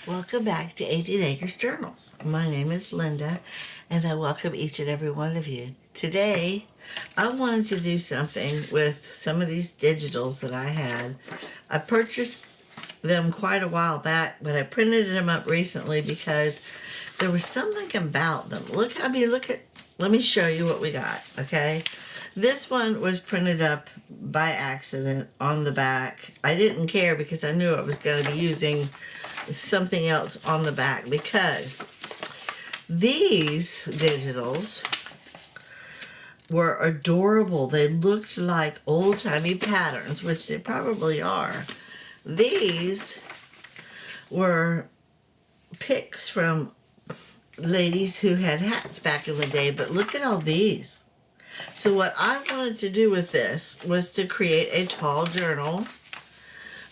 Welcome back to 18 Acres Journals. My name is Linda, and I welcome each and every one of you. Today, I wanted to do something with some of these digitals that I had. I purchased them quite a while back, but I printed them up recently because there was something about them. Let me show you what we got, okay? This one was printed up by accident on the back. I didn't care because I knew I was going to be using something else on the back, because these digitals were adorable. They looked like old-timey patterns, which they probably are. These were pics from ladies who had hats back in the day, but look at all these. So what I wanted to do with this was to create a tall journal,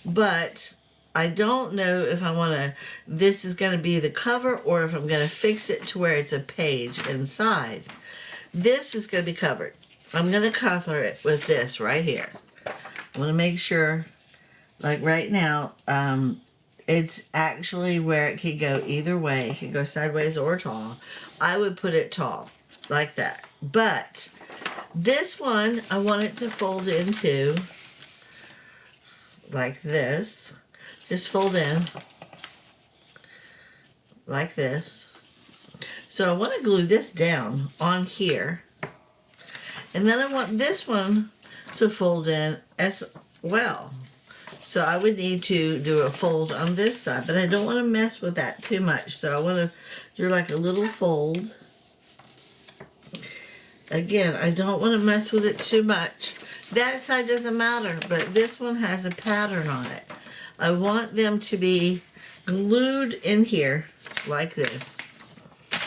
but I don't know if this is going to be the cover or if I'm going to fix it to where it's a page inside. This is going to be covered. I'm going to cover it with this right here. I want to make sure, like right now, it's actually where it can go either way. It can go sideways or tall. I would put it tall, like that. But this one, I want it to fold into like this. Just fold in like this. So I want to glue this down on here. And then I want this one to fold in as well. So I would need to do a fold on this side, but I don't want to mess with that too much. So I want to do like a little fold. Again, I don't want to mess with it too much. That side doesn't matter, but this one has a pattern on it. I want them to be glued in here like this,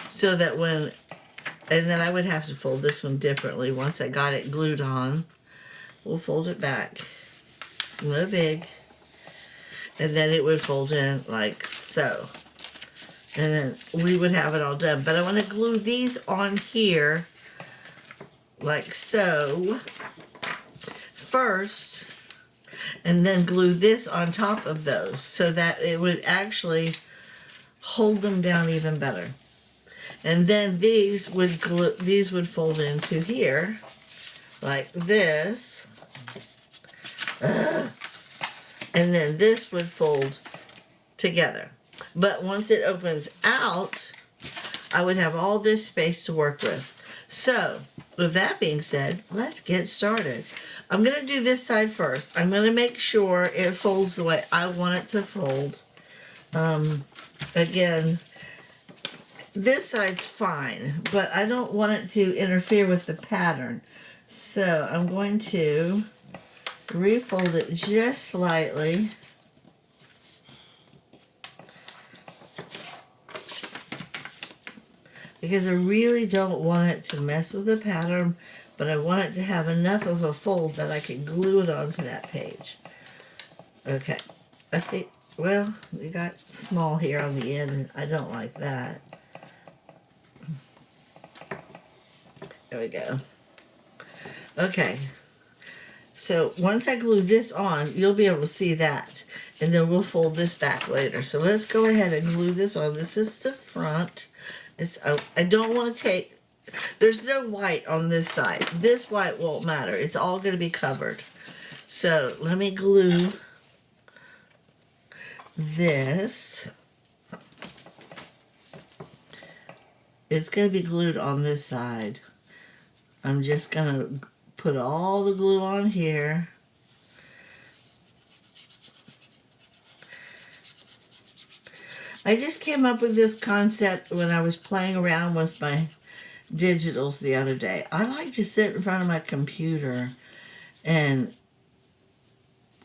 so that and then I would have to fold this one differently once I got it glued on. We'll fold it back, no big, and then it would fold in like so. And then we would have it all done. But I want to glue these on here like so first, and then glue this on top of those so that it would actually hold them down even better. And then these would fold into here like this. And then this would fold together. But once it opens out, I would have all this space to work with. So, with that being said, let's get started. I'm going to do this side first. I'm going to make sure it folds the way I want it to fold. Again, this side's fine, but I don't want it to interfere with the pattern. So I'm going to refold it just slightly. Because I really don't want it to mess with the pattern, but I want it to have enough of a fold that I can glue it onto that page. Okay, I think, well, we got small here on the end, and I don't like that. There we go. Okay, so once I glue this on, you'll be able to see that, and then we'll fold this back later. So let's go ahead and glue this on. This is the front. I don't want to take, there's no white on this side. This white won't matter. It's all going to be covered. So let me glue this. It's going to be glued on this side. I'm just going to put all the glue on here. I just came up with this concept when I was playing around with my digitals the other day. I like to sit in front of my computer and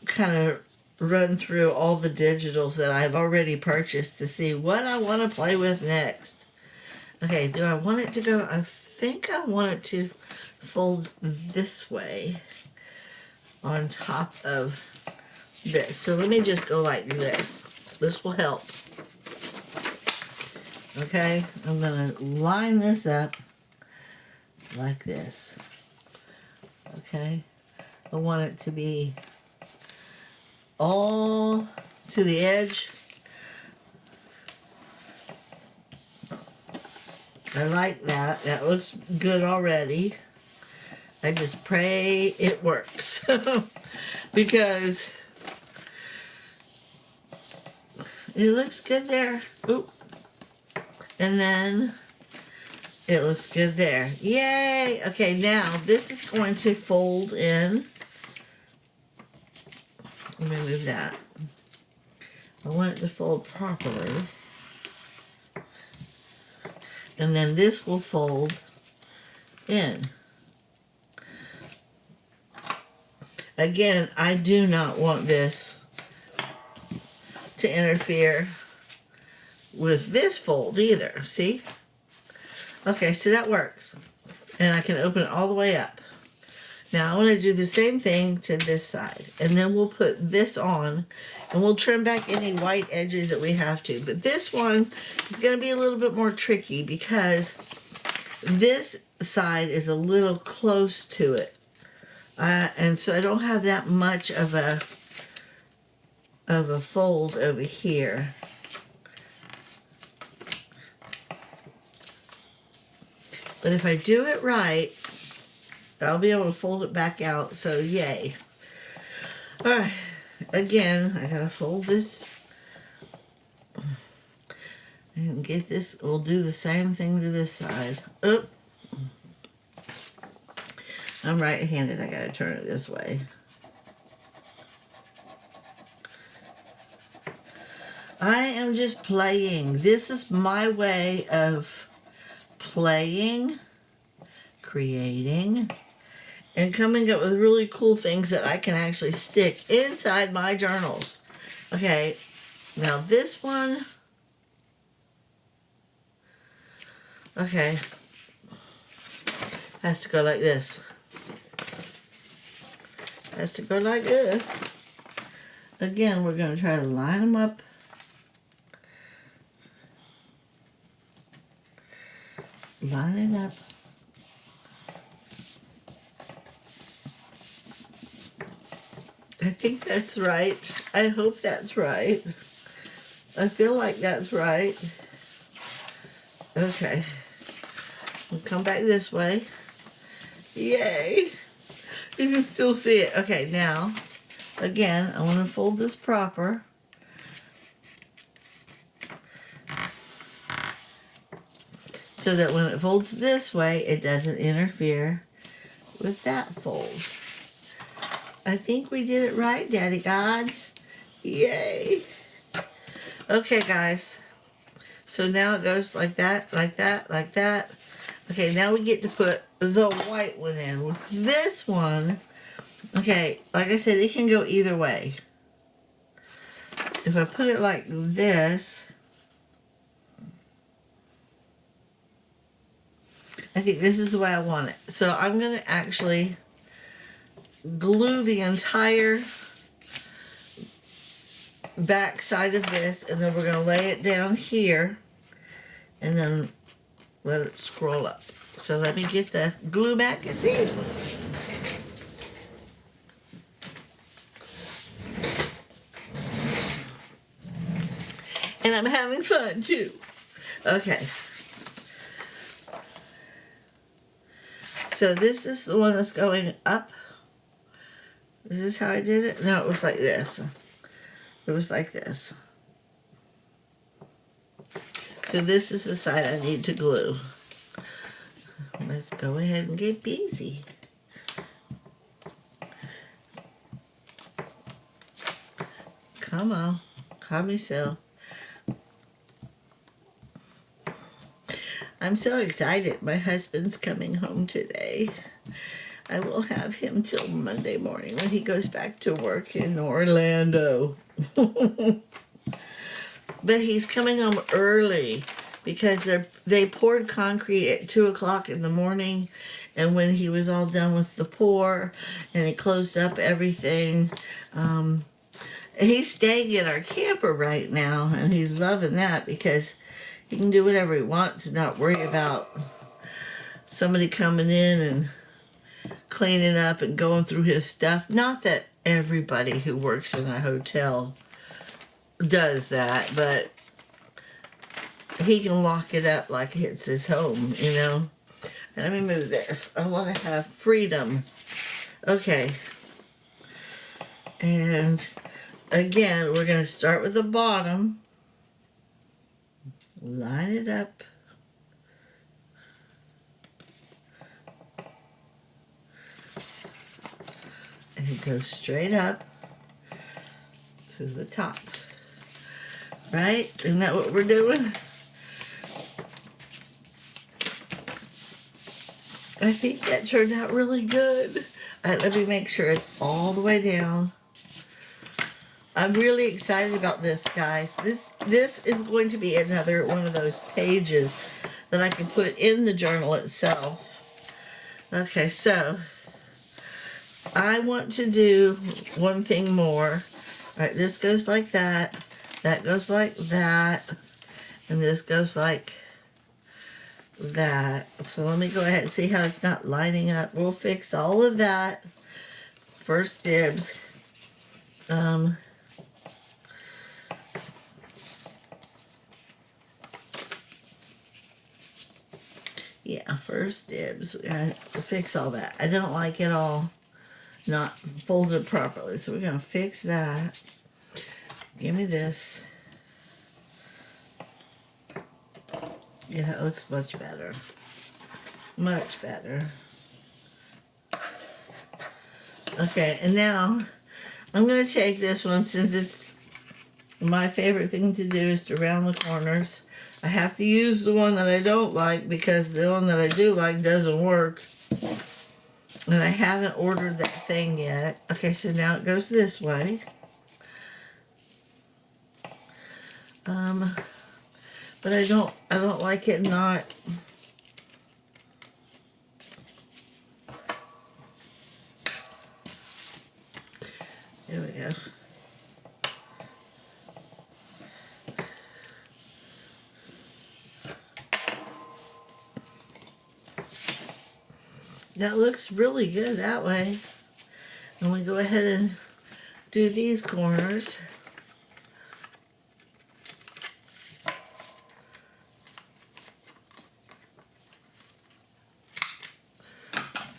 kind of run through all the digitals that I've already purchased to see what I want to play with next. Okay, do I want it to go? I think I want it to fold this way on top of this. So let me just go like this. This will help. Okay, I'm going to line this up like this. Okay, I want it to be all to the edge I like that. That looks good already. I just pray it works. Because it looks good there. Oop. And then it looks good there. Yay! Okay, now this is going to fold in. Let me move that. I want it to fold properly. And then this will fold in. Again, I do not want this to interfere with this fold either. See? Okay, so that works. And I can open it all the way up. Now I want to do the same thing to this side. And then we'll put this on and we'll trim back any white edges that we have to. But this one is going to be a little bit more tricky because this side is a little close to it. And so I don't have that much of a fold over here. But if I do it right, I'll be able to fold it back out, so yay. Alright, again, I gotta fold this and get this. We'll do the same thing to this side. Oop. I'm right-handed, I gotta turn it this way. I am just playing. This is my way of playing, creating, and coming up with really cool things that I can actually stick inside my journals. Okay, now this one, okay, has to go like this. Has to go like this. Again, we're going to try to line them up. Line it up. I think that's right. I hope that's right. I feel like that's right. Okay. We'll come back this way. Yay! You can still see it. Okay, now, again, I want to fold this proper. So that when it folds this way, it doesn't interfere with that fold. I think we did it right, Daddy God. Yay. Okay, guys. So now it goes like that, like that, like that. Okay, now we get to put the white one in. With this one, okay, like I said, it can go either way. If I put it like this, I think this is the way I want it. So I'm going to actually glue the entire back side of this, and then we're going to lay it down here and then let it scroll up. So let me get the glue back and see. And I'm having fun too. Okay. So this is the one that's going up. Is this how I did it? No, it was like this. It was like this. So this is the side I need to glue. Let's go ahead and get busy. Come on, calm yourself. I'm so excited. My husband's coming home today. I will have him till Monday morning when he goes back to work in Orlando. But he's coming home early because they poured concrete at 2 o'clock in the morning, and when he was all done with the pour and he closed up everything, he's staying in our camper right now, and he's loving that because he can do whatever he wants and not worry about somebody coming in and cleaning up and going through his stuff. Not that everybody who works in a hotel does that, but he can lock it up like it's his home, you know. And let me move this. I want to have freedom. Okay. And again, we're going to start with the bottom. Line it up. And it goes straight up to the top. Right? Isn't that what we're doing? I think that turned out really good. All right, let me make sure it's all the way down. I'm really excited about this, guys. This is going to be another one of those pages that I can put in the journal itself. Okay, so I want to do one thing more. All right, this goes like that. That goes like that. And this goes like that. So let me go ahead and see how it's not lining up. We'll fix all of that. First dibs. Yeah, first dibs. We gotta fix all that. I don't like it all not folded properly, so we're gonna fix that. Give me this. Yeah, it looks much better. Much better. Okay, and now I'm going to take this one, since it's my favorite thing to do is to round the corners. I have to use the one that I don't like because the one that I do like doesn't work. And I haven't ordered that thing yet. Okay, so now it goes this way. But I don't like it not. Here we go. That looks really good that way. And we go ahead and do these corners.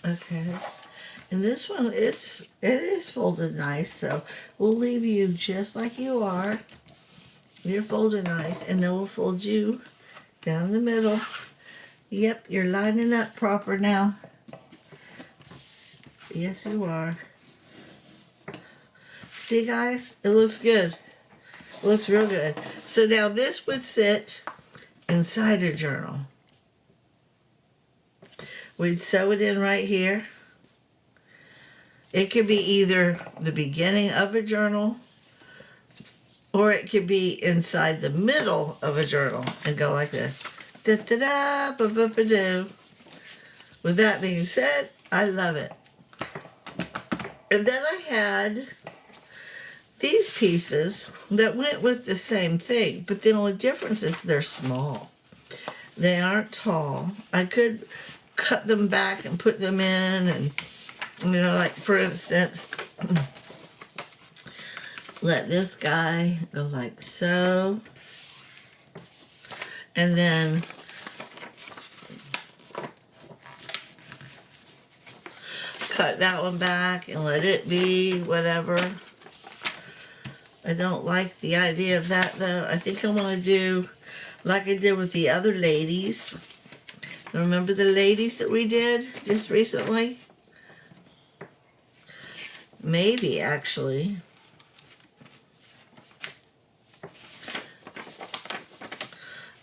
Okay. And this one it is folded nice, so we'll leave you just like you are. You're folded nice, and then we'll fold you down the middle. Yep, you're lining up proper now. Yes, you are. See, guys? It looks good. It looks real good. So now this would sit inside a journal. We'd sew it in right here. It could be either the beginning of a journal, or it could be inside the middle of a journal and go like this. Da-da-da, ba-ba-ba-doo. With that being said, I love it. And then I had these pieces that went with the same thing, but the only difference is they're small. They aren't tall. I could cut them back and put them in, and, you know, like for instance, let this guy go like so, and then cut that one back and let it be whatever. I don't like the idea of that, though. I think I want to do like I did with the other ladies. Remember the ladies that we did just recently? Maybe, actually.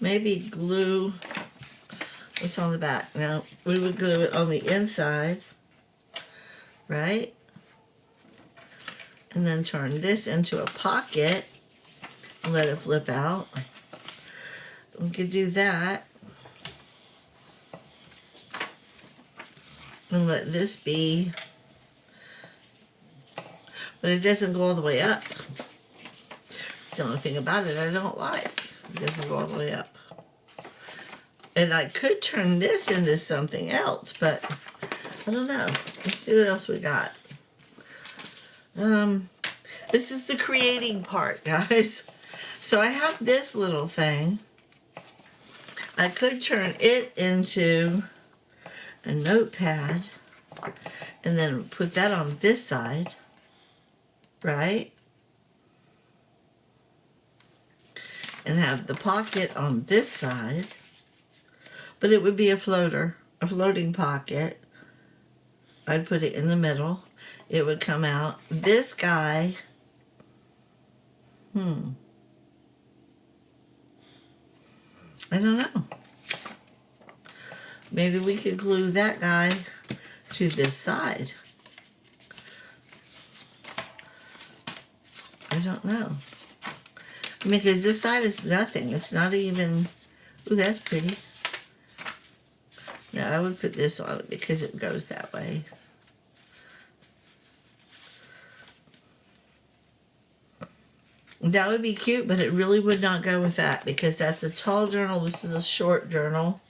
Maybe glue what's on the back. Now, we would glue it on the inside, right? And then turn this into a pocket and let it flip out. We could do that. And let this be, but it doesn't go all the way up. It's the only thing about it I don't like. It doesn't go all the way up. And I could turn this into something else, but I don't know. Let's see what else we got. This is the creating part, guys. So I have this little thing. I could turn it into a notepad and then put that on this side, right? And have the pocket on this side, but it would be a floating pocket. I'd put it in the middle. It would come out. This guy, I don't know. Maybe we could glue that guy to this side. I don't know. I mean, because this side is nothing. It's not even... Ooh, that's pretty. Yeah, I would put this on it because it goes that way. That would be cute, but it really would not go with that because that's a tall journal. This is a short journal.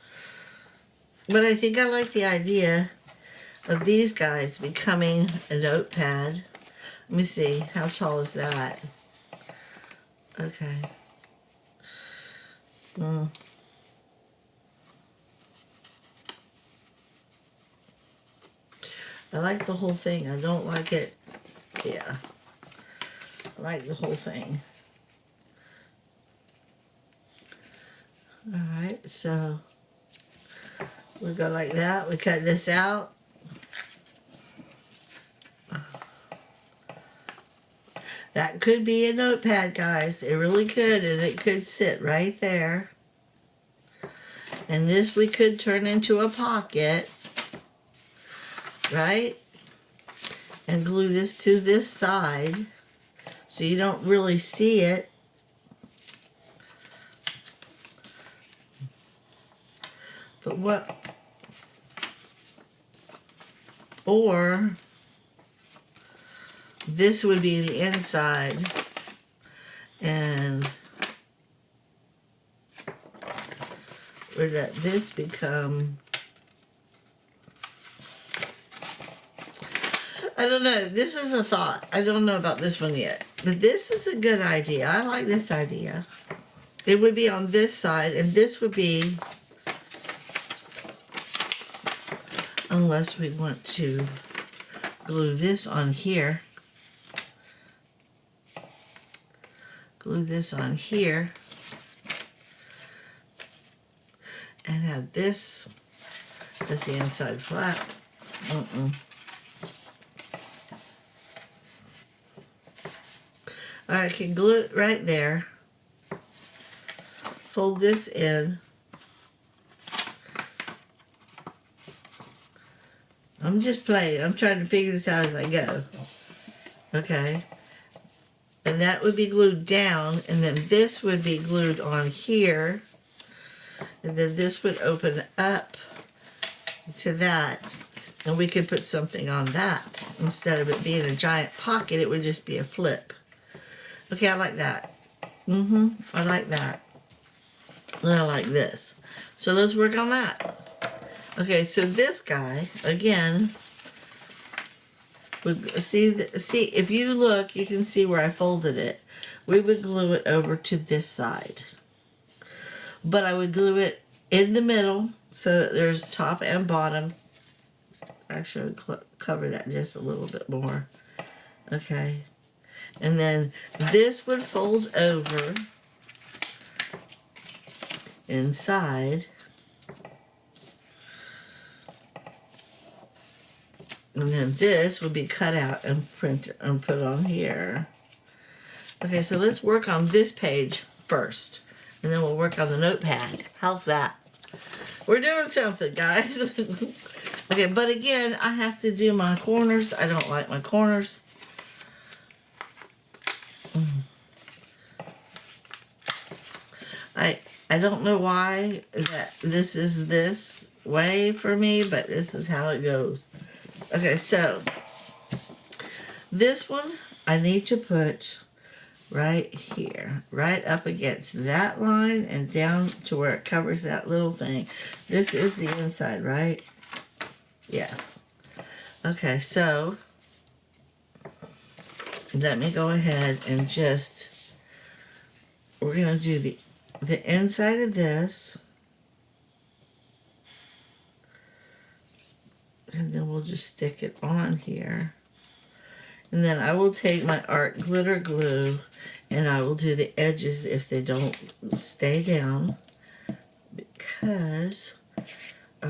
But I think I like the idea of these guys becoming a notepad. Let me see. How tall is that? Okay. I like the whole thing. I don't like it. Yeah. I like the whole thing. Alright, so we go like that. We cut this out. That could be a notepad, guys. It really could, and it could sit right there. And this we could turn into a pocket, right? And glue this to this side so you don't really see it. But what... Or this would be the inside, and we let this become... I don't know. This is a thought. I don't know about this one yet. But this is a good idea. I like this idea. It would be on this side, and this would be... Unless we want to glue this on here. Glue this on here. And have this as the inside flap. I can glue it right there. Fold this in. I'm just playing. I'm trying to figure this out as I go. Okay. And that would be glued down, and then this would be glued on here. And then this would open up to that. And we could put something on that. Instead of it being a giant pocket, it would just be a flip. Okay, I like that. I like that. And I like this. So let's work on that. Okay, so this guy, again, see, if you look, you can see where I folded it. We would glue it over to this side. But I would glue it in the middle so that there's top and bottom. Actually, I would cover that just a little bit more. Okay. And then this would fold over inside. And then this would be cut out and printed and put on here. Okay, so let's work on this page first. And then we'll work on the notepad. How's that? We're doing something, guys. Okay, but again, I have to do my corners. I don't like my corners. I don't know why that this is this way for me, but this is how it goes. Okay, so this one I need to put right here, right up against that line and down to where it covers that little thing. This is the inside, right? Yes. Okay, so let me go ahead and just, we're going to do the inside of this. And then we'll just stick it on here. And then I will take my art glitter glue and I will do the edges if they don't stay down, because I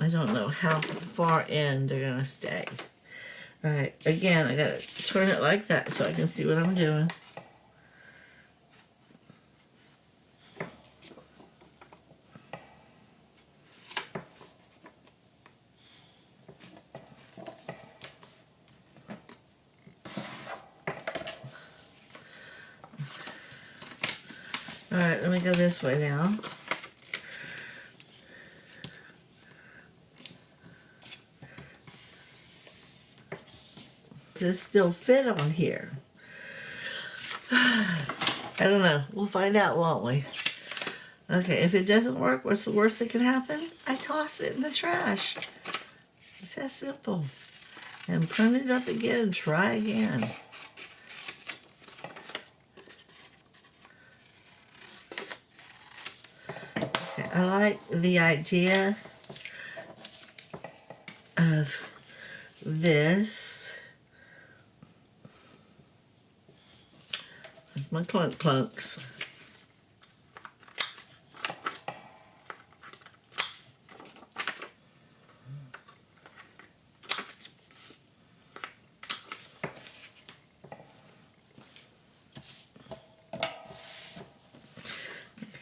don't know how far in they're gonna stay. All right, again, I gotta turn it like that so I can see what I'm doing. All right, let me go this way now. Does this still fit on here? I don't know. We'll find out, won't we? Okay, if it doesn't work, what's the worst that can happen? I toss it in the trash. It's that simple. And print it up again and try again. Okay, I like the idea of this. With my clunk clunks.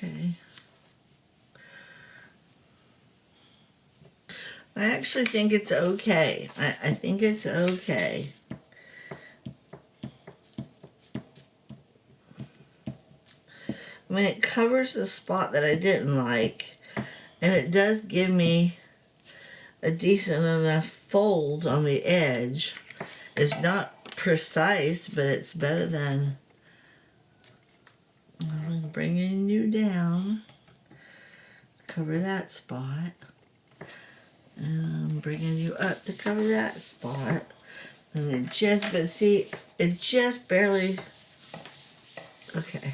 Okay. I actually think it's okay. I think it's okay. I mean, it covers the spot that I didn't like, and it does give me a decent enough fold on the edge. It's not precise, but it's better than... I'm bringing you down, cover that spot, and I'm bringing you up to cover that spot, and it just, but see, it just barely, okay.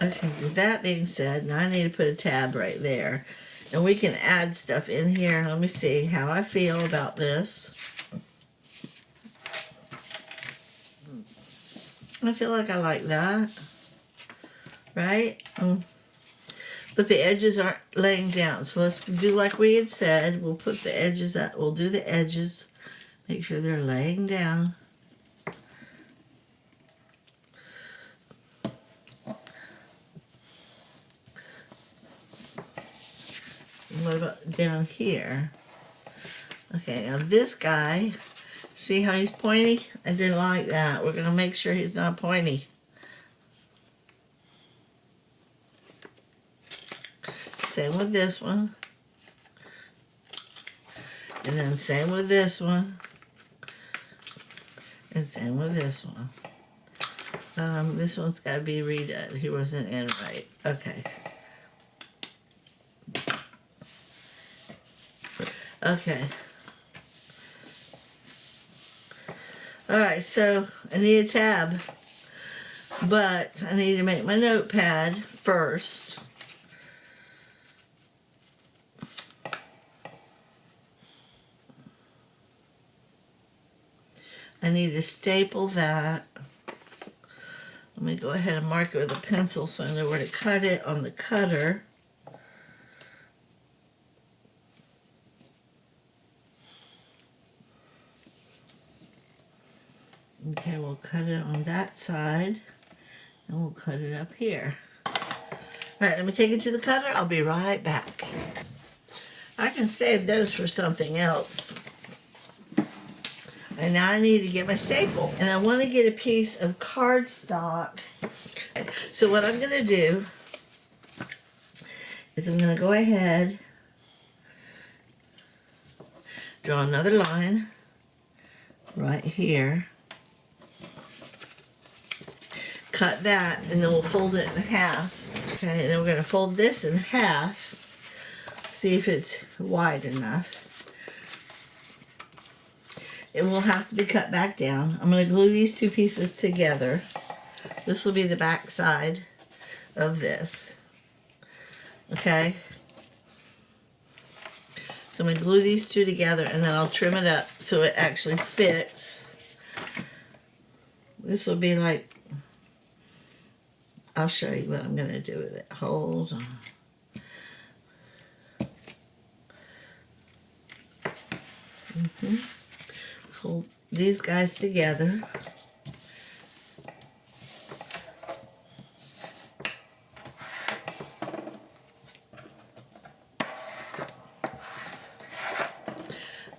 Okay, with that being said, now I need to put a tab right there, and we can add stuff in here. Let me see how I feel about this. I feel like I like that, right? But the edges aren't laying down, so let's do like we had said. We'll put the edges up. We'll do the edges. Make sure they're laying down. What about down here? Okay, now this guy, see how he's pointy? I didn't like that. We're gonna make sure he's not pointy. Same with this one. And then same with this one. And same with this one. This one's got to be redone. He wasn't in right. Okay. Okay. Alright, so I need a tab. But I need to make my notepad first. I need to staple that. Let me go ahead and mark it with a pencil so I know where to cut it on the cutter. Okay, we'll cut it on that side, and we'll cut it up here. All right, let me take it to the cutter. I'll be right back. I can save those for something else. And now I need to get my staple. And I want to get a piece of cardstock. So what I'm going to do is I'm going to go ahead, draw another line right here. Cut that, and then we'll fold it in half. Okay, and then we're going to fold this in half. See if it's wide enough. It will have to be cut back down. I'm going to glue these two pieces together. This will be the back side of this. Okay? So I'm going to glue these two together and then I'll trim it up so it actually fits. This will be like, I'll show you what I'm going to do with it. Hold on. Hold these guys together.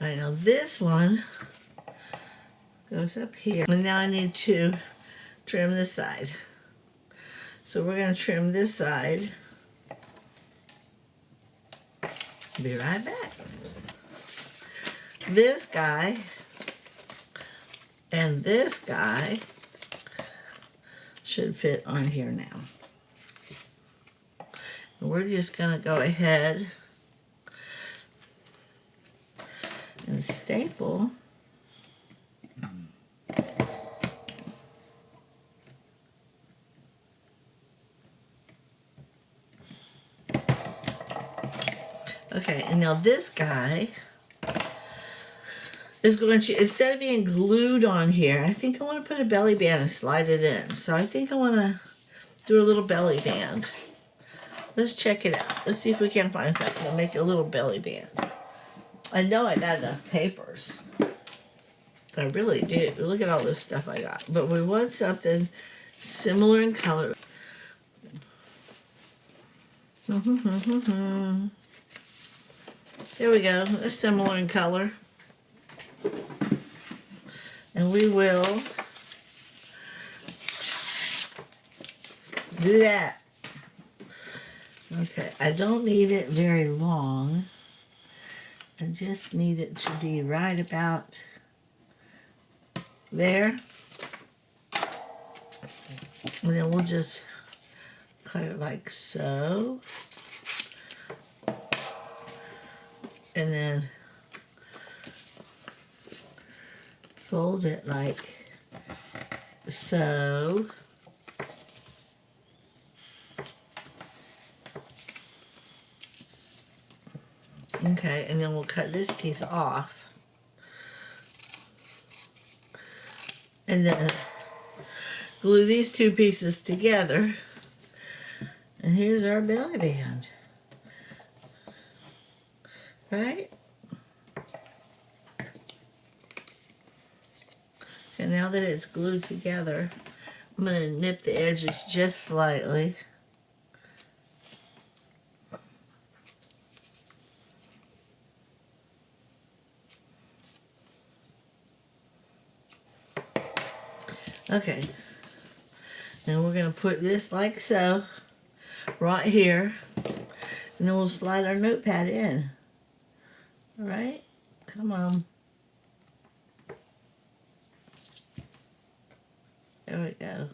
All right, now this one goes up here. And now I need to trim this side. So we're going to trim this side. Be right back. This guy and this guy should fit on here now. And we're just going to go ahead and staple okay, and now this guy is going to, instead of being glued on here, I think I want to put a belly band and slide it in. So I think I want to do a little belly band. Let's check it out. Let's see if we can find something to make a little belly band. I know I got enough papers. I really do. Look at all this stuff I got. But we want something similar in color. There we go. It's similar in color. And we will do that. Okay, I don't need it very long. I just need it to be right about there. And then we'll just cut it like so. And then fold it like so. Okay, and then we'll cut this piece off. And then glue these two pieces together. And here's our belly band. Right? And now that it's glued together, I'm going to nip the edges just slightly. Okay. Now we're going to put this like so, right here. And then we'll slide our notepad in. All right? Come on. There we go.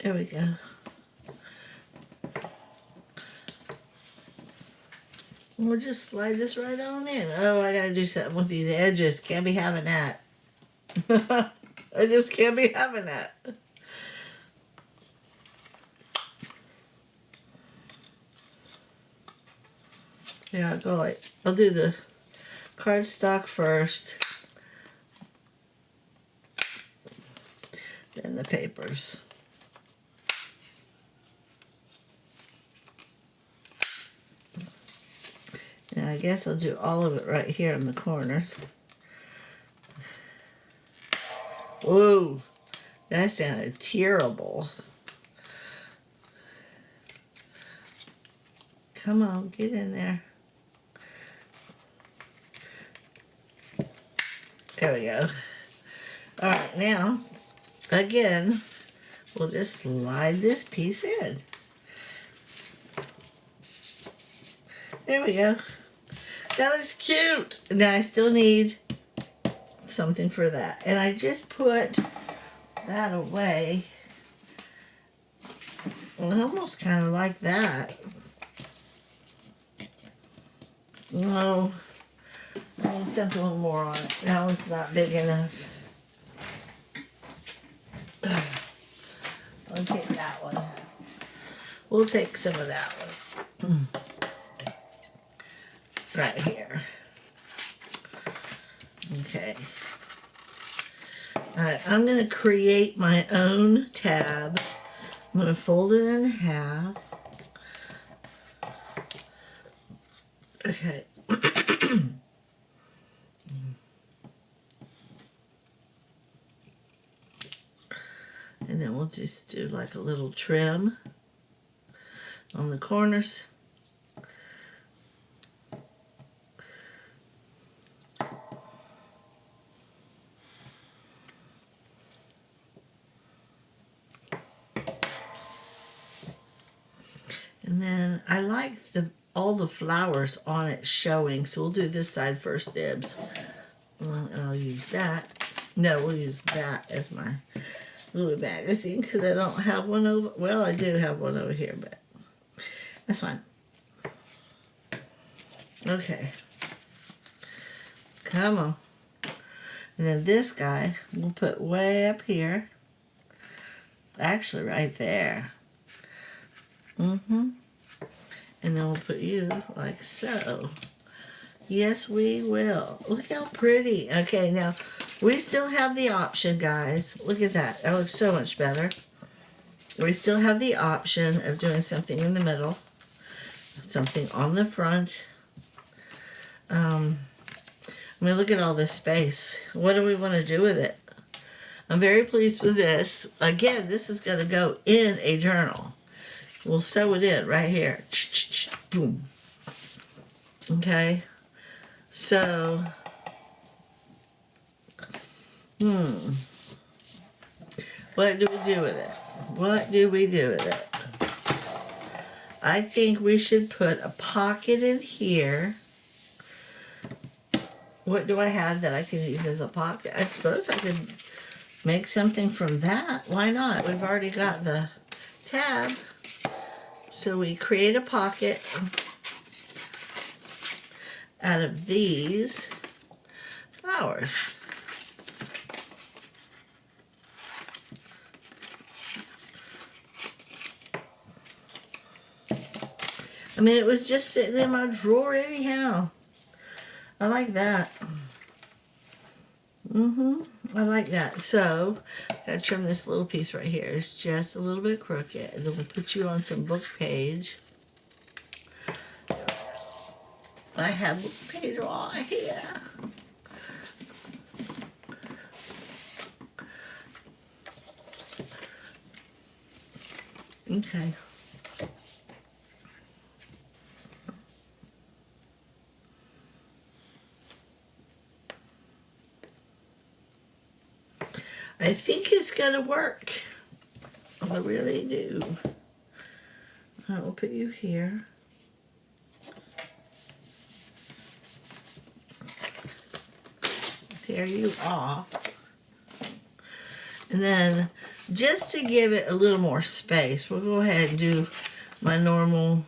There we go. We'll just slide this right on in. Oh, I gotta do something with these edges. Can't be having that. I just can't be having that. Yeah, I'll do the cardstock first. Then the papers. And I guess I'll do all of it right here in the corners. Whoa, that sounded terrible. Come on, get in there. There we go. All right, now, again, we'll just slide this piece in. There we go. That looks cute. Now I still need something for that. And I just put that away. I almost kind of like that. No, I need something with more on it. That one's not big enough. I'll take that one. We'll take some of that one. Right here. Okay. Alright, I'm going to create my own tab. I'm going to fold it in half. Okay. And then we'll just do like a little trim on the corners. And then I like all the flowers on it showing, so we'll do this side first, dibs. And I'll use that. No, we'll use that as my little magazine because I don't have one over. Well, I do have one over here, but that's fine. Okay. Come on. And then this guy we'll put way up here. Actually, right there. And then we'll put you like so. Yes, we will. Look how pretty. Okay, now we still have the option, guys. Look at that. That looks so much better. We still have the option of doing something in the middle, something on the front. I mean, look at all this space. What do we want to do with it? I'm very pleased with this. Again, this is going to go in a journal. We'll sew it in right here. Boom. Okay. So, what do we do with it? What do we do with it? I think we should put a pocket in here. What do I have that I can use as a pocket? I suppose I could make something from that. Why not? We've already got the tab. So we create a pocket out of these flowers. I mean, it was just sitting in my drawer anyhow. I like that. I like that. So, gotta trim this little piece right here. It's just a little bit crooked. And then we'll put you on some book page. I have book page right here. Okay. I think it's gonna work. I really do. I will put you here. Tear you off. And then just to give it a little more space, we'll go ahead and do my normal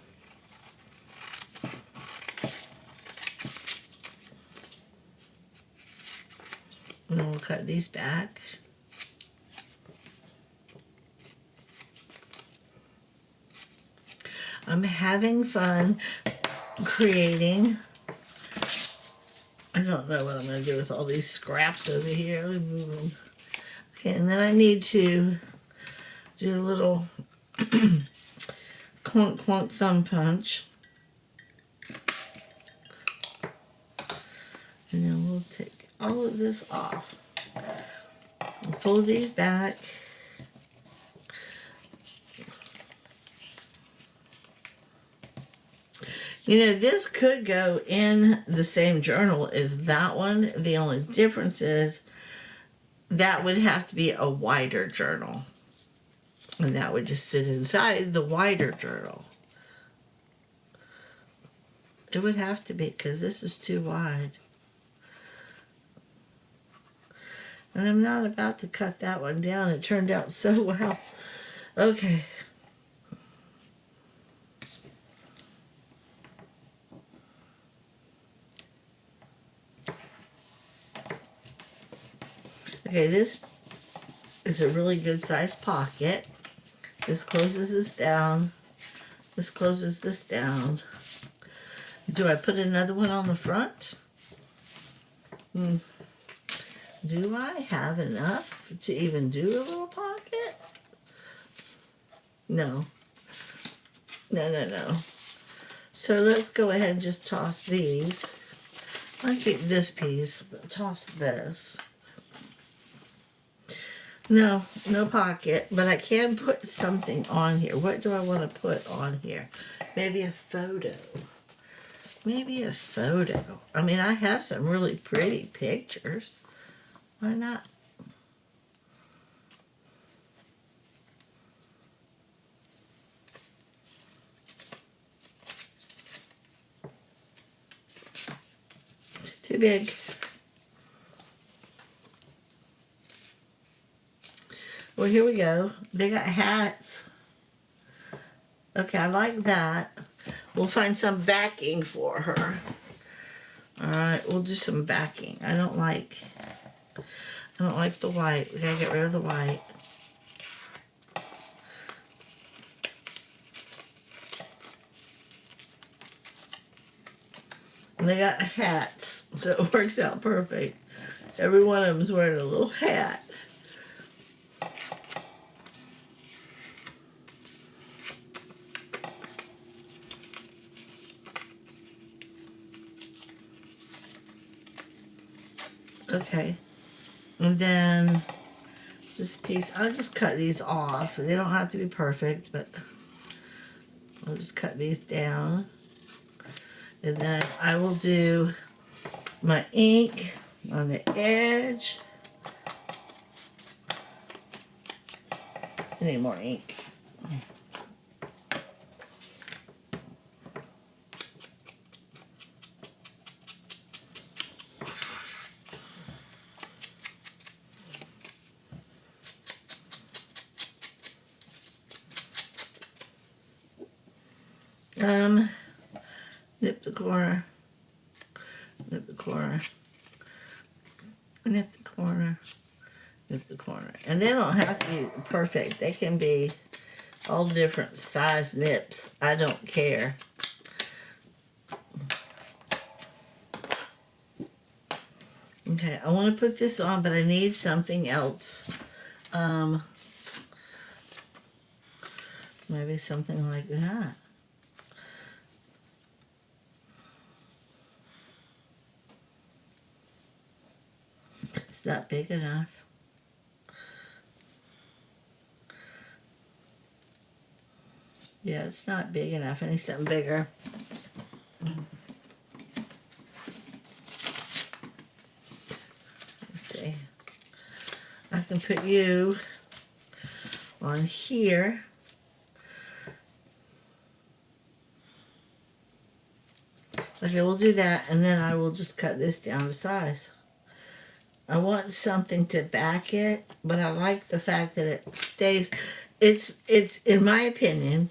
and then we'll cut these back. I'm having fun creating. I don't know what I'm going to do with all these scraps over here. Let me move them. Okay, and then I need to do a little clunk clunk thumb punch. And then we'll take all of this off. And fold these back. You know, this could go in the same journal as that one. The only difference is that would have to be a wider journal. And that would just sit inside the wider journal. It would have to be because this is too wide. And I'm not about to cut that one down. It turned out so well. Okay. Okay, this is a really good sized pocket. This closes this down. This closes this down. Do I put another one on the front? Do I have enough to even do a little pocket? No. No. So let's go ahead and just toss these. I keep this piece, but toss this. No pocket, but I can put something on here. What do I want to put on here? Maybe a photo. Maybe a photo. I mean, I have some really pretty pictures. Why not? Too big. Well, here we go. They got hats. Okay, I like that. We'll find some backing for her. All right, we'll do some backing. I don't like the white. We gotta get rid of the white. And they got hats, so it works out perfect. Every one of them is wearing a little hat. Okay, and then this piece, I'll just cut these off. They don't have to be perfect, but I'll just cut these down. And then I will do my ink on the edge. I need more ink. Nip the corner, nip the corner, nip the corner, nip the corner. And they don't have to be perfect. They can be all different size nips. I don't care. Okay, I want to put this on, but I need something else. Maybe something like that. It's not big enough. Yeah, it's not big enough. I need something bigger. Let's see. I can put you on here. Okay, we'll do that, and then I will just cut this down to size. I want something to back it, but I like the fact that it stays, it's in my opinion,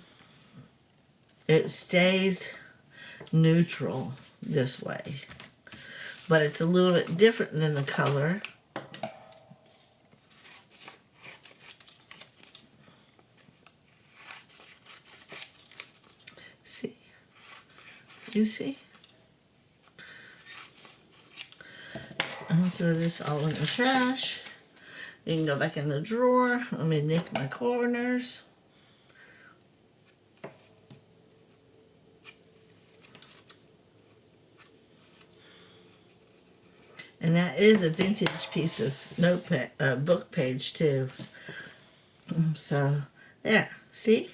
it stays neutral this way. But it's a little bit different than the color. See? You see? I'm gonna throw this all in the trash. You can go back in the drawer. Let me nick my corners. And that is a vintage piece of notepad, book page too. So there, see?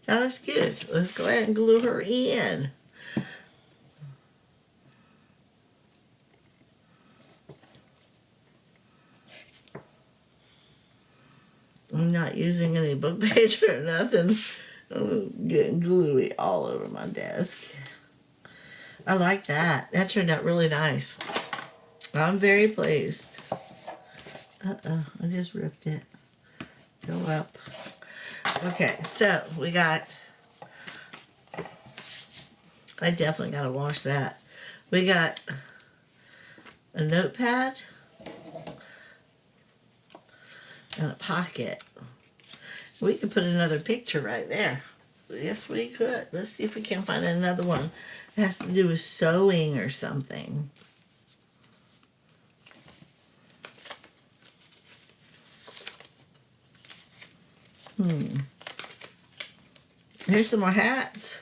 That looks good. Let's go ahead and glue her in. I'm not using any book page or nothing. I'm getting gluey all over my desk. I like that. That turned out really nice. I'm very pleased. Uh-oh, I just ripped it. Go up. Okay, so we got, I definitely got to wash that. We got a notepad, and a pocket. We could put another picture right there. Yes, we could. Let's see if we can find another one that has to do with sewing or something. Here's some more hats.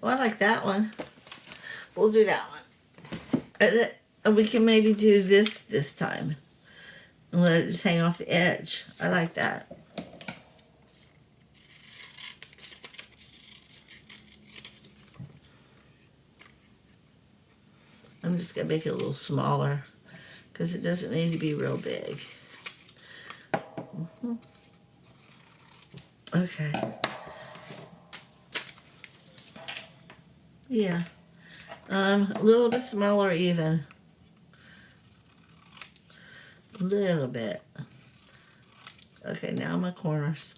Oh, I like that one. We'll do that one. And we can maybe do this time. And let it just hang off the edge. I like that. I'm just going to make it a little smaller because it doesn't need to be real big. Okay. Yeah. A little bit smaller even. A little bit. Okay, now my corners.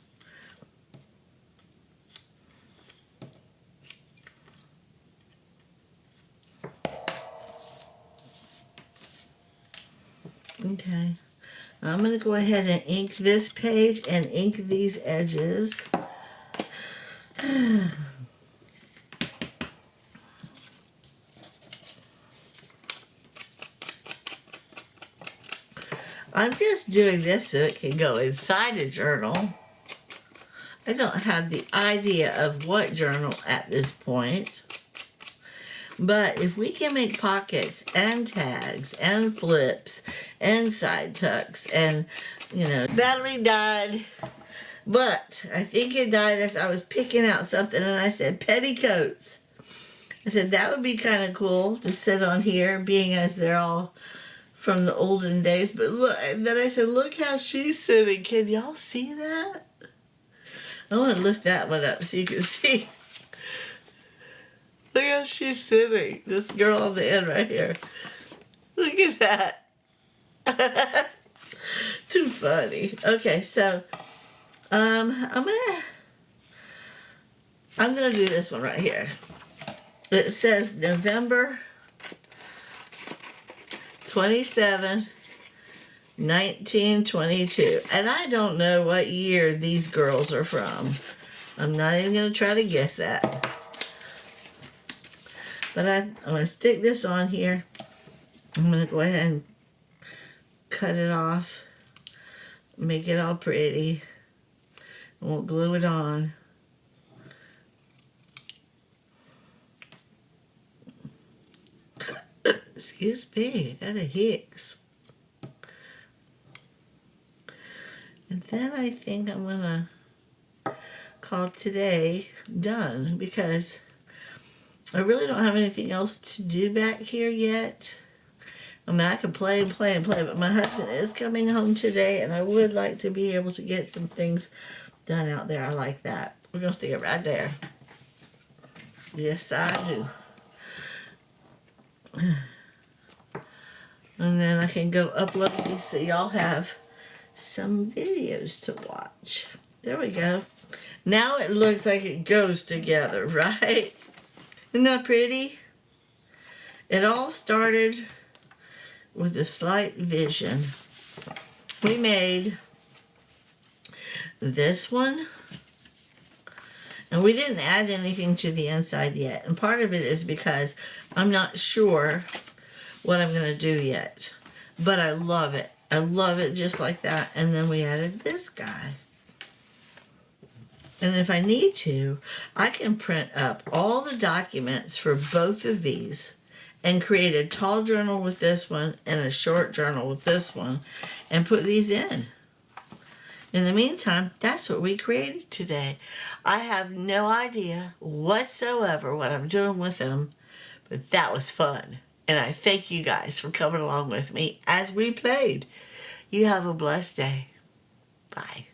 Okay. I'm going to go ahead and ink this page and ink these edges. I'm just doing this so it can go inside a journal. I don't have the idea of what journal at this point. But if we can make pockets and tags and flips and side tucks and, battery died. But I think it died as I was picking out something and I said petticoats. I said that would be kind of cool to sit on here, being as they're all from the olden days. But look, and then I said, look how she's sitting. Can y'all see that? I want to lift that one up so you can see. Look how she's sitting. This girl on the end right here. Look at that. Too funny. Okay, so I'm gonna do this one right here. It says November 27, 1922. And I don't know what year these girls are from. I'm not even gonna try to guess that. But I'm going to stick this on here. I'm going to go ahead and cut it off. Make it all pretty. And we'll glue it on. Excuse me, I got a hicks. And then I think I'm going to call today done because I really don't have anything else to do back here yet. I mean, I can play and play and play, but my husband is coming home today, and I would like to be able to get some things done out there. I like that. We're going to stick it right there. Yes, I do. And then I can go upload these so y'all have some videos to watch. There we go. Now it looks like it goes together, right? Isn't that pretty? It all started with a slight vision. We made this one, and we didn't add anything to the inside yet. And part of it is because I'm not sure what I'm going to do yet. But I love it. I love it just like that. And then we added this guy. And if I need to, I can print up all the documents for both of these and create a tall journal with this one and a short journal with this one and put these in. In the meantime, that's what we created today. I have no idea whatsoever what I'm doing with them, but that was fun. And I thank you guys for coming along with me as we played. You have a blessed day. Bye.